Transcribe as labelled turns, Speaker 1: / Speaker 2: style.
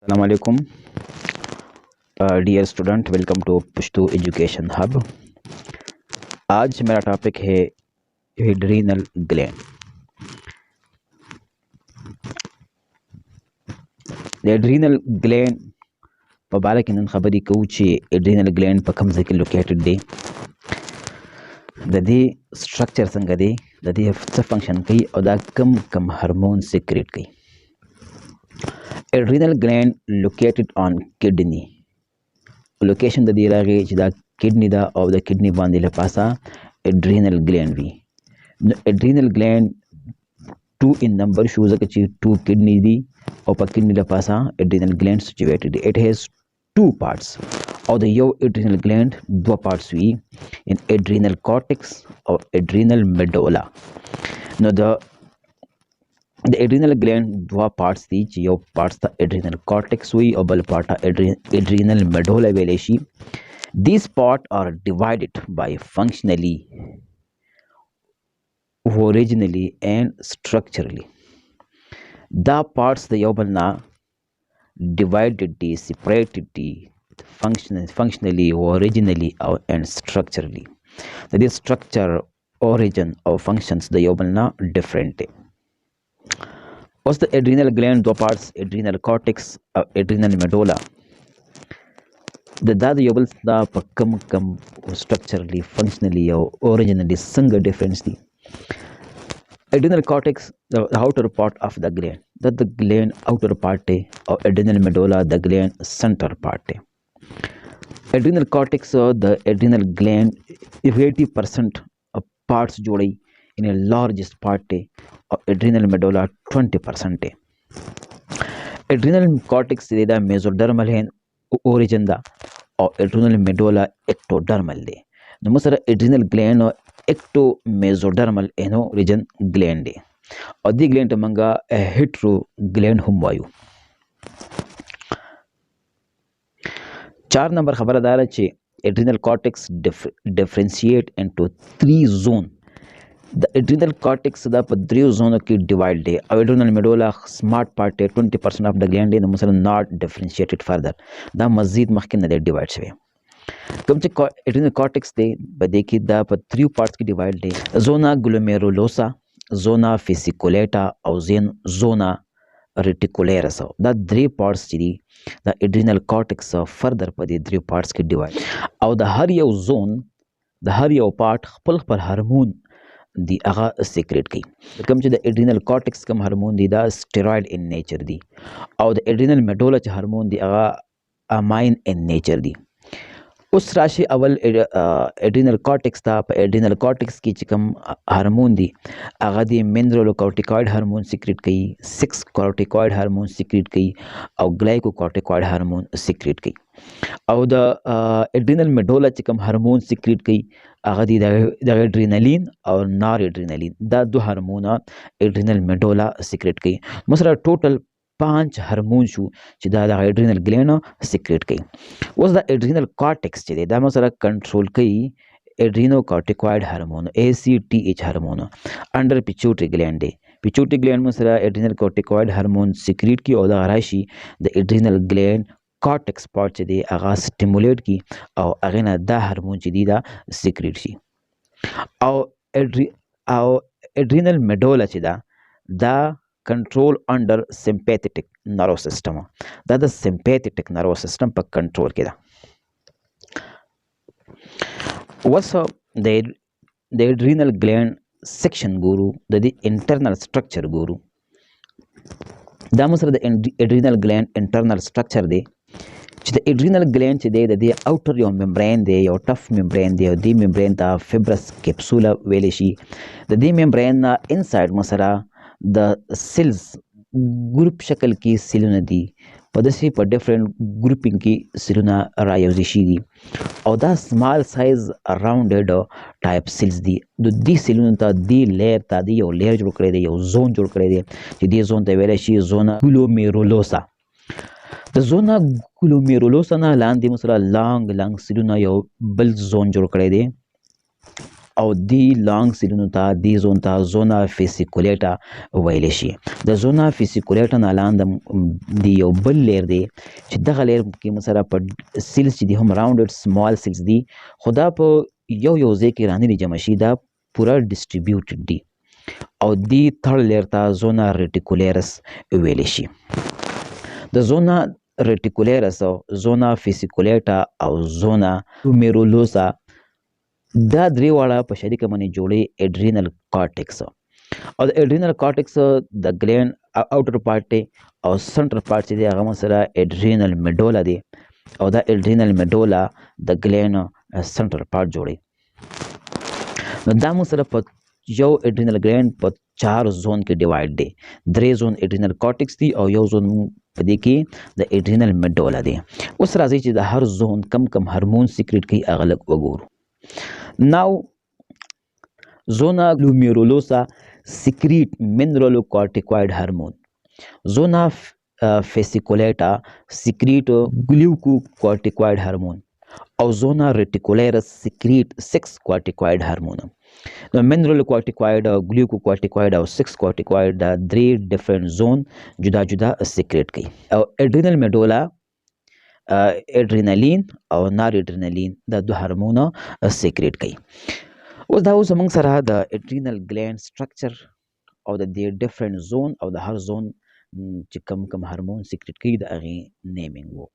Speaker 1: Assalamu alaikum, dear student, welcome to Pushtu Education Hub। आज मेरा topic है adrenal gland. Adrenal gland په باره کې نن خبرې کوو چې adrenal gland په کوم ځای کې لوکیټډ دی، د دې سټرکچر څنګه دی، د دې څه فنکشن کوي او دا کم هارمون سیکریټ کوي. Adrenal gland located on kidney. لوکیشن د دې راغی چې دا کډنی دا او د کډنی باندې له پاسه adrenal gland وي. نو adrenal gland 2 in number شو ځکه چې 2 کډنی دي او په کډنی له پاسه adrenal gland situated دی. It has 2 parts او د یو adrenal gland 2 parts وي in adrenal cortex او adrenal medulla. نو د adrenal gland 2 parts دي چې یو parts ته adrenal cortex وي او بل part ته adrenal medulla ویل شي. These parts are divided by functionally, originally and structurally. دا parts د یو بل نه divided دي، separated دي functionally, originally and structurally. د دې structure, origin او functions د یو بل نه different دي. اوس د adrenal gland 2 parts adrenal cortex او adrenal medulla د یو بل دا په کم structurally, functionally او originally څنګه difference دي. adrenal cortex the outer part of the gland, the gland outer part دی او adrenal medulla the gland center part دی. adrenal cortex the adrenal gland 80% parts جوړي in a largest part دی او adrenal medulla 20% دی. adrenal cortex دی دا mesodermal hand origin دا او adrenal medulla ectodermal دی. نو مثلا adrenal gland او ectomesodermal origin gland دی او دی gland منګه hetero gland هم وایو. 4 نمبر خبره دا چې adrenal cortex differentiate into 3 zone. د adrenal cortex دا په 3 زونو کې ډیوایډ دی او adrenal medulla smart part 20% of the gland دی. نو مثلا not differentiated further دا مزید مخکې نه دی ډیوایډ شوی. کوم چې adrenal cortex دی په دې کې دا په 3 parts کې ډیوایډ دی: zona glomerulosa, zona fasciculata او zona reticularis. دا 3 parts چې دي دا adrenal cortex further په دې 3 parts کې ډیوایډ او د هر یو زون د هر یو پارت خپل هارمون دی هغه سیکریټ کوي. کوم چې د adrenal cortex کوم هارمون دی دا steroid in nature دی او د adrenal medulla چې هارمون دی هغه amine in nature دی. اوس راشي اول adrenal cortex ته. په adrenal cortex کې چې کوم هارمون دی هغه دی mineralocorticoid هارمون سیکریټ کوي، 6 corticoid هارمون سیکریټ کوي او glycocorticoid هارمون سیکریټ کوي. او د adrenal medulla چې کوم هارمون سیکریټ کوي هغه دی د adrenaline او noradrenaline. دا 2 هارمونه adrenal medulla سیکریټ کوي. مثلا ټوټل 5 هارمون شو چې دا د adrenal gland سیکریټ کوي. اوس د adrenal cortex چې دی دا مثلا کنټرول کوي adrenocorticoid هارمون ACTH هارمون انډر pituitary gland دی. pituitary gland مثلا adrenal corticoid هارمون سیکریټ کوي او دا راشي د adrenal gland cortex part چې دی هغه سټیمولیټ کی او هغه نه دا هارمون چې دی دا سیکریټ شي. او adrenal medulla چې دا کنټرول انډر sympathetic nervous system. دا د sympathetic nervous system په کنټرول کې ده. اوس د adrenal gland section ګورو، د دې internal structure ګورو. دا مثلا د adrenal gland internal structure دی چې د adrenal gland چې دی د دې outer یو membrane دی، یو tough membrane دی او دې membrane ته fibrous capsule ویل شي. د دې membrane نه inside مثلا د سیلز ګروپ شکل کې سیلونه دي، په داسې په ډیفرنٹ ګروپینګ کې سیلونه رايوځي شي دي او دا سمال سایز راوندډ ټایپ سیلز دي. د دې سیلونو ته دې لیر ته دی یو لیر جوړ کړی دی، یو زون جوړ کړی دی چې دې زون ته ویل شي زونا ګلومیرولوسا. د زونا ګلومیرولوسا نه لاندې مثلا لانګ سیلونه یو بل زون جوړ کړی دی او دی لانګ سیلونو ته دی زون ته زونا فیسیکولیټا ویلی شي. د زونا فیسیکولیټا نه لاندې دی یو بل لیر دی چې دغه لیر کې موږ سره په سیلز چې دي هم راونډډ سمال سیلز دي، خو دا په یو ځای کې رانه دي جمع شي، دا پوره ډسټریبیوټډ دي او دی تھرډ لیر ته زونا ریټیکولیرس ویلی شي. د زونا ریټیکولیرس او زونا فیسیکولیټا او زونا میرولوسا دا درې واړه په شریکه باندې جوړي اډرینل کارټکس. او د اډرینل کارټکس د ګلینډ اوټر پارت دی او سنټر پارت چې دی هغه موږ سره اډرینل میډولا دی او دا اډرینل میډولا د ګلینډ سنټر پارت جوړي. نو دا موږ سره په یو اډرینل ګلینډ په 4 زون کې ډیوایډ دی. 3 زون اډرینل کارټکس دی او یو زون په دې کې د اډرینل میډولا دی. اوس راځي چې د هر زون کم کم هورمون سیکریټ کوي هغه لږ وګورو. Now, zona glomerulosa secrete mineralocorticoid hormone. Zona fasciculata secrete glucocorticoid hormone. Or zona reticularis secrete 6 corticoid hormone. The mineralocorticoid, glucocorticoid or 6 corticoid, the 3 different zone juda juda secrete ki. Adrenal medulla adrenaline او noradrenaline دا دو هورمونه سیکریټ کوي. اوس دا اوس موږ سره د اډرینل ګلینډ سټرکچر او د دې ډیفرنٹ زون او د هر زون چې کم کم هورمون سیکریټ کوي د هغې نیمینګ وو.